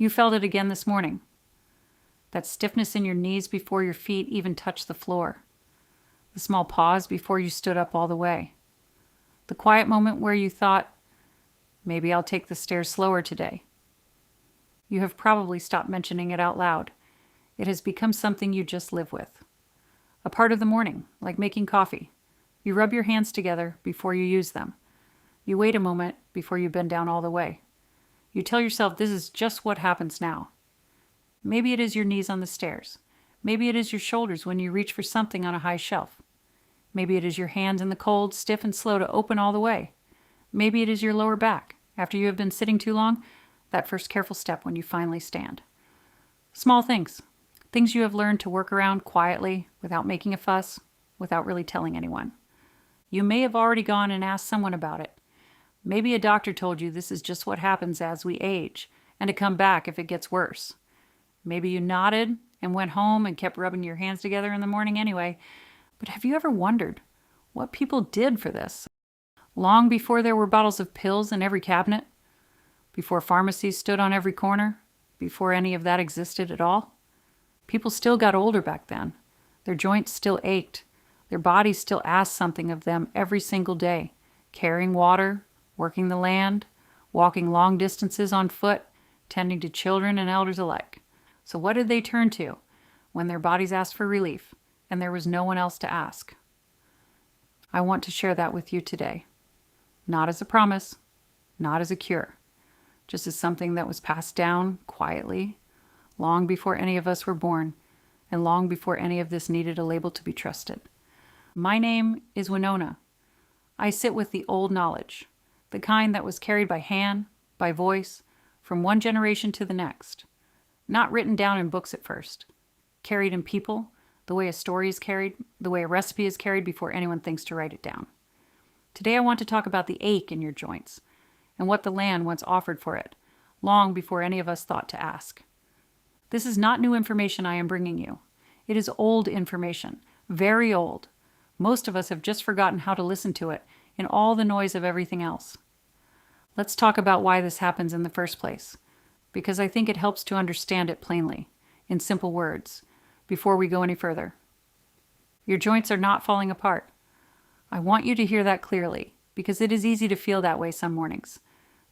You felt it again this morning. That stiffness in your knees before your feet even touched the floor. The small pause before you stood up all the way. The quiet moment where you thought, maybe I'll take the stairs slower today. You have probably stopped mentioning it out loud. It has become something you just live with. A part of the morning, like making coffee. You rub your hands together before you use them. You wait a moment before you bend down all the way. You tell yourself this is just what happens now. Maybe it is your knees on the stairs. Maybe it is your shoulders when you reach for something on a high shelf. Maybe it is your hands in the cold, stiff and slow to open all the way. Maybe it is your lower back, after you have been sitting too long, that first careful step when you finally stand. Small things. Things you have learned to work around quietly, without making a fuss, without really telling anyone. You may have already gone and asked someone about it. Maybe a doctor told you this is just what happens as we age, and to come back if it gets worse. Maybe you nodded and went home and kept rubbing your hands together in the morning anyway. But have you ever wondered what people did for this? Long before there were bottles of pills in every cabinet, before pharmacies stood on every corner, before any of that existed at all, people still got older back then. Their joints still ached. Their bodies still asked something of them every single day, carrying water, working the land, walking long distances on foot, tending to children and elders alike. So what did they turn to when their bodies asked for relief and there was no one else to ask? I want to share that with you today. Not as a promise, not as a cure, just as something that was passed down quietly, long before any of us were born, and long before any of this needed a label to be trusted. My name is Winona. I sit with the old knowledge, the kind that was carried by hand, by voice, from one generation to the next. Not written down in books at first. Carried in people, the way a story is carried, the way a recipe is carried before anyone thinks to write it down. Today I want to talk about the ache in your joints, and what the land once offered for it, long before any of us thought to ask. This is not new information I am bringing you. It is old information, very old. Most of us have just forgotten how to listen to it in all the noise of everything else. Let's talk about why this happens in the first place, because I think it helps to understand it plainly, in simple words, before we go any further. Your joints are not falling apart. I want you to hear that clearly, because it is easy to feel that way some mornings.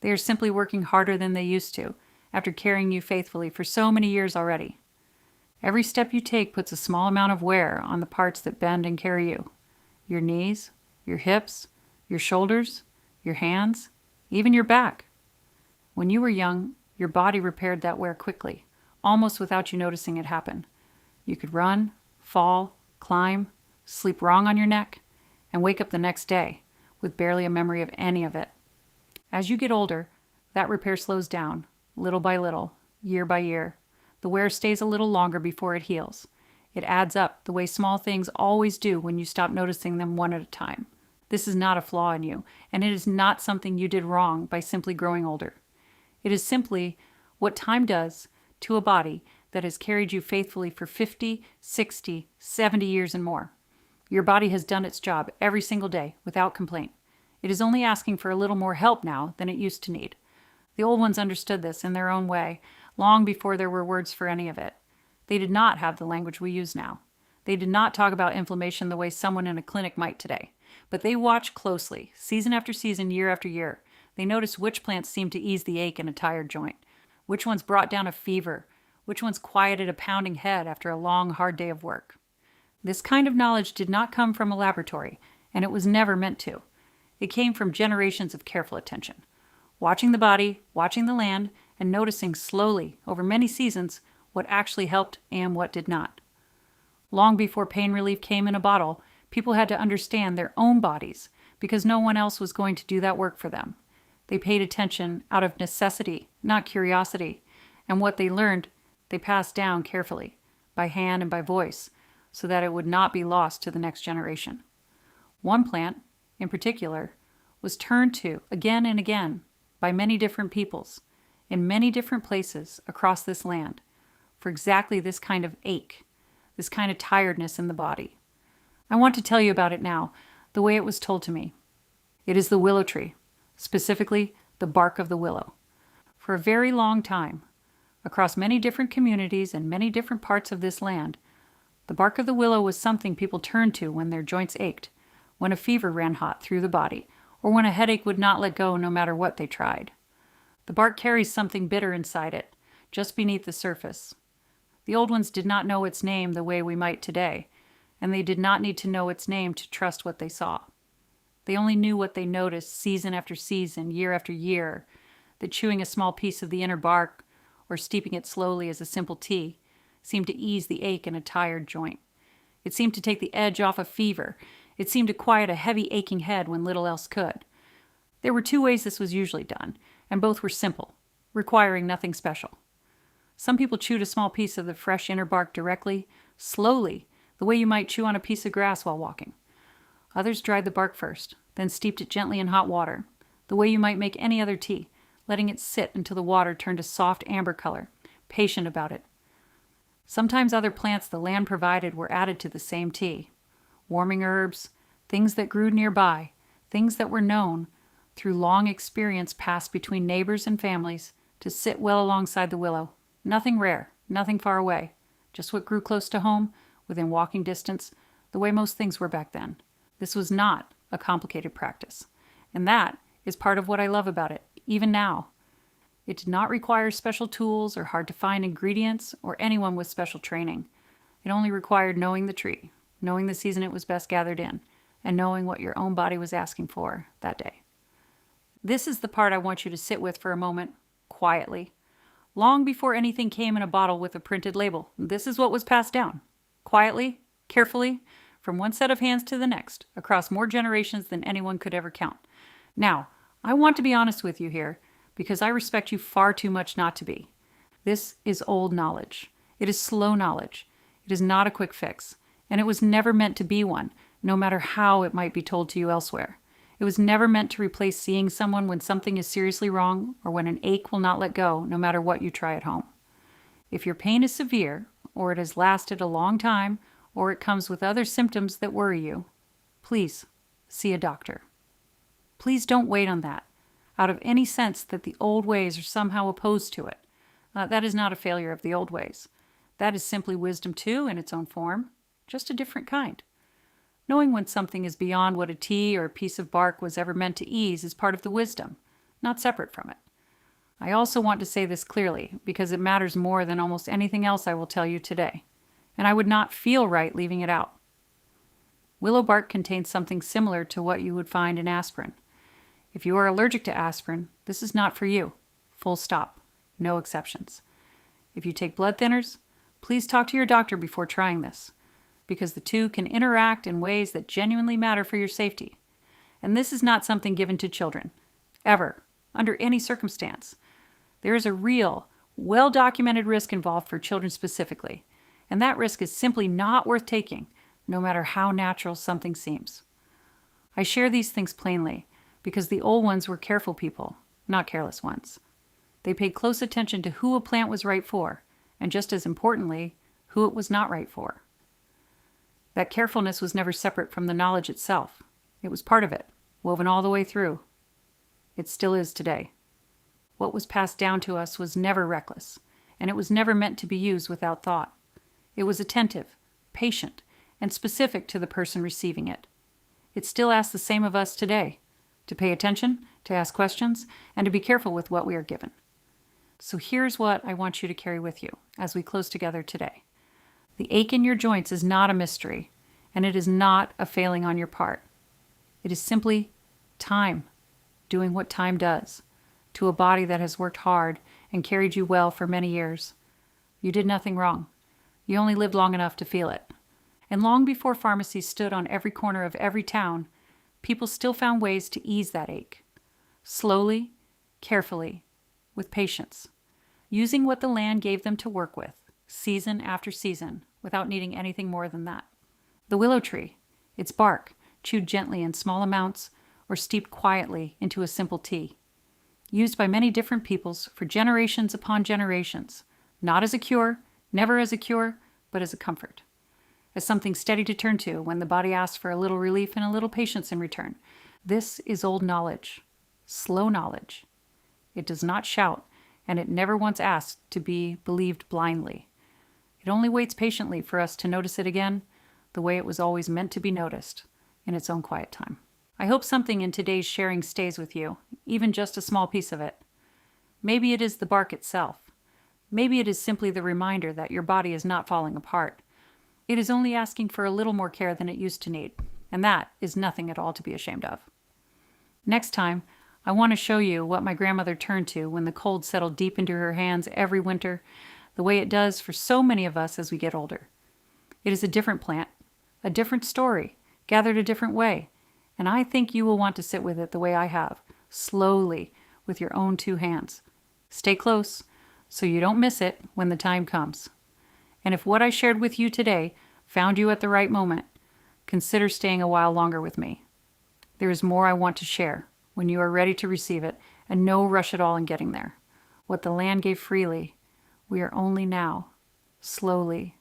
They are simply working harder than they used to, after carrying you faithfully for so many years already. Every step you take puts a small amount of wear on the parts that bend and carry you. Your knees, your hips, your shoulders, your hands, even your back. When you were young, your body repaired that wear quickly, almost without you noticing it happen. You could run, fall, climb, sleep wrong on your neck, and wake up the next day with barely a memory of any of it. As you get older, that repair slows down, little by little, year by year. The wear stays a little longer before it heals. It adds up the way small things always do when you stop noticing them one at a time. This is not a flaw in you, and it is not something you did wrong by simply growing older. It is simply what time does to a body that has carried you faithfully for 50, 60, 70 years and more. Your body has done its job every single day without complaint. It is only asking for a little more help now than it used to need. The old ones understood this in their own way, long before there were words for any of it. They did not have the language we use now. They did not talk about inflammation the way someone in a clinic might today. But they watched closely, season after season, year after year. They noticed which plants seemed to ease the ache in a tired joint, which ones brought down a fever, which ones quieted a pounding head after a long, hard day of work. This kind of knowledge did not come from a laboratory, and it was never meant to. It came from generations of careful attention, watching the body, watching the land, and noticing slowly, over many seasons, what actually helped and what did not. Long before pain relief came in a bottle, people had to understand their own bodies because no one else was going to do that work for them. They paid attention out of necessity, not curiosity, and what they learned, they passed down carefully, by hand and by voice, so that it would not be lost to the next generation. One plant, in particular, was turned to again and again by many different peoples, in many different places across this land, for exactly this kind of ache, this kind of tiredness in the body. I want to tell you about it now, the way it was told to me. It is the willow tree, specifically the bark of the willow. For a very long time, Across many different communities and many different parts of this land, the bark of the willow was something people turned to when their joints ached, when a fever ran hot through the body, or when a headache would not let go no matter what they tried. The bark carries something bitter inside it, just beneath the surface. The old ones did not know its name the way we might today, and they did not need to know its name to trust what they saw. They only knew what they noticed season after season, year after year, that chewing a small piece of the inner bark or steeping it slowly as a simple tea seemed to ease the ache in a tired joint. It seemed to take the edge off a fever. It seemed to quiet a heavy aching head when little else could. There were 2 ways this was usually done, and both were simple, requiring nothing special. Some people chewed a small piece of the fresh inner bark directly, slowly, the way you might chew on a piece of grass while walking. Others dried the bark first, then steeped it gently in hot water, the way you might make any other tea, letting it sit until the water turned a soft amber color, patient about it. Sometimes other plants the land provided were added to the same tea. Warming herbs, things that grew nearby, things that were known, through long experience passed between neighbors and families, to sit well alongside the willow. Nothing rare, nothing far away, just what grew close to home, within walking distance, the way most things were back then. This was not a complicated practice, and that is part of what I love about it, even now. It did not require special tools or hard-to-find ingredients or anyone with special training. It only required knowing the tree, knowing the season it was best gathered in, and knowing what your own body was asking for that day. This is the part I want you to sit with for a moment, quietly. Long before anything came in a bottle with a printed label, this is what was passed down. Quietly, carefully, from one set of hands to the next, across more generations than anyone could ever count. Now, I want to be honest with you here, because I respect you far too much not to be. This is old knowledge. It is slow knowledge. It is not a quick fix, and it was never meant to be one, no matter how it might be told to you elsewhere. It was never meant to replace seeing someone when something is seriously wrong or when an ache will not let go, no matter what you try at home. If your pain is severe, or it has lasted a long time, or it comes with other symptoms that worry you, please see a doctor. Please don't wait on that, out of any sense that the old ways are somehow opposed to it. That is not a failure of the old ways. That is simply wisdom too, in its own form, just a different kind. Knowing when something is beyond what a tea or a piece of bark was ever meant to ease is part of the wisdom, not separate from it. I also want to say this clearly, because it matters more than almost anything else I will tell you today, and I would not feel right leaving it out. Willow bark contains something similar to what you would find in aspirin. If you are allergic to aspirin, this is not for you. Full stop. No exceptions. If you take blood thinners, please talk to your doctor before trying this, because the two can interact in ways that genuinely matter for your safety. And this is not something given to children, ever, under any circumstance. There is a real, well-documented risk involved for children specifically, and that risk is simply not worth taking, no matter how natural something seems. I share these things plainly, because the old ones were careful people, not careless ones. They paid close attention to who a plant was right for, and just as importantly, who it was not right for. That carefulness was never separate from the knowledge itself. It was part of it, woven all the way through. It still is today. What was passed down to us was never reckless, and it was never meant to be used without thought. It was attentive, patient, and specific to the person receiving it. It still asks the same of us today, to pay attention, to ask questions, and to be careful with what we are given. So here's what I want you to carry with you as we close together today. The ache in your joints is not a mystery, and it is not a failing on your part. It is simply time, doing what time does, to a body that has worked hard and carried you well for many years. You did nothing wrong. You only lived long enough to feel it. And long before pharmacies stood on every corner of every town, people still found ways to ease that ache. Slowly, carefully, with patience, using what the land gave them to work with, season after season, without needing anything more than that. The willow tree, its bark, chewed gently in small amounts or steeped quietly into a simple tea, used by many different peoples for generations upon generations, not as a cure, never as a cure, but as a comfort, as something steady to turn to when the body asks for a little relief and a little patience in return. This is old knowledge, slow knowledge. It does not shout, and it never once asked to be believed blindly. It only waits patiently for us to notice it again, the way it was always meant to be noticed, in its own quiet time. I hope something in today's sharing stays with you, even just a small piece of it. Maybe it is the bark itself. Maybe it is simply the reminder that your body is not falling apart. It is only asking for a little more care than it used to need, and that is nothing at all to be ashamed of. Next time, I want to show you what my grandmother turned to when the cold settled deep into her hands every winter, the way it does for so many of us as we get older. It is a different plant, a different story, gathered a different way, and I think you will want to sit with it the way I have, slowly, with your own two hands. Stay close, so you don't miss it when the time comes. And if what I shared with you today found you at the right moment, consider staying a while longer with me. There is more I want to share when you are ready to receive it, and no rush at all in getting there. What the land gave freely, we are only now, slowly,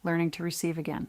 learning to receive again.